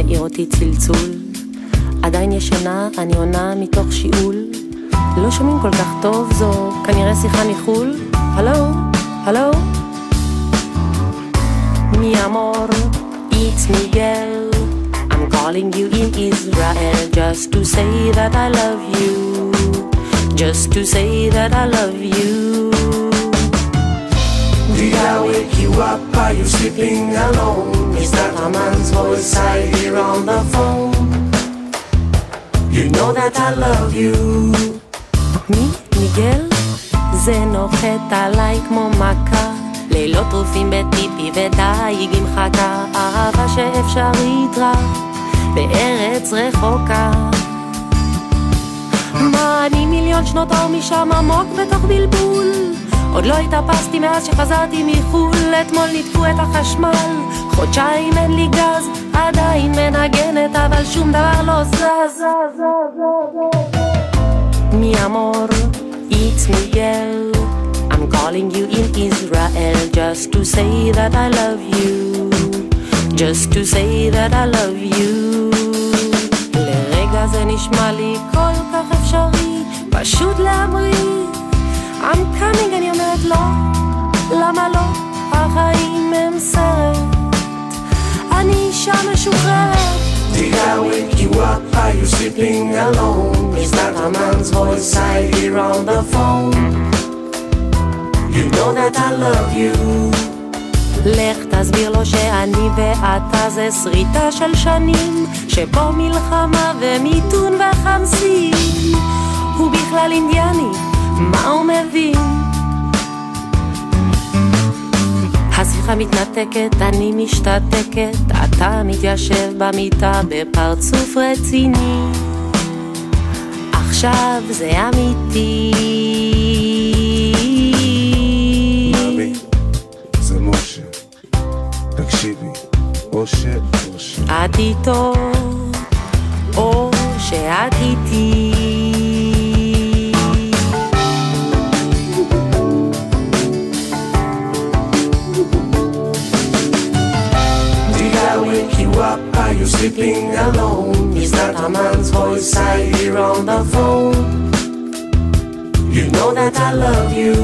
מעיר אותי צלצול. עדיין ישנה, אני עונה מתוך שיעול. לא שומעים כל כך טוב, זו כנראה שיחה מחול. הלו, הלו? Mi amor, it's Miguel. I'm calling you in Israel just to say that I love you. Just to say that I love you. Did I wake you up? Are you sleeping alone? Is that a man's voice I hear on the phone? You know that I love you. מי? מיגל? זה נוחת עליי כמו מכה. לילות טרופים בטיפי ודייג עם חכה. אהבה שאפשרית רק בארץ רחוקה. מה אני מיליון שנות אור משם עמוק בתוך בלבול. עוד לא התאפסתי מאז שחזרתי מחול. אתמול ניתקו את החשמל, חודשיים אין לי גז. עדיין מנגנת אבל שום דבר לא זז. Mi amor, it's Miguel. I'm calling you in Israel just to say that I love you. Just to say that I love you. לרגע זה נשמע לי כל כך אפשרי, פשוט להמריא. I'm coming, אני אומרת לא, למה לא? החיים הם סרט, אני אישה משוחררת. Did I wake you up? Are you sleeping alone? Is that a man's voice I hear on the phone? You know that I love you. לך תסביר לו שאני ואתה זה שריטה של שנים, שבו מלחמה ומיתון וחמסים. הוא בכלל אינדיאני, מה הוא מבין? השיחה מתנתקת, אני משתתקת, אתה מתיישב במיטה בפרצוף רציני. עכשיו זה אמיתי. מאמי, זה משה, תקשיבי, או את איתו, או שאת איתי. Are you sleeping alone? Is that a man's voice I hear on the phone? You know that I love you.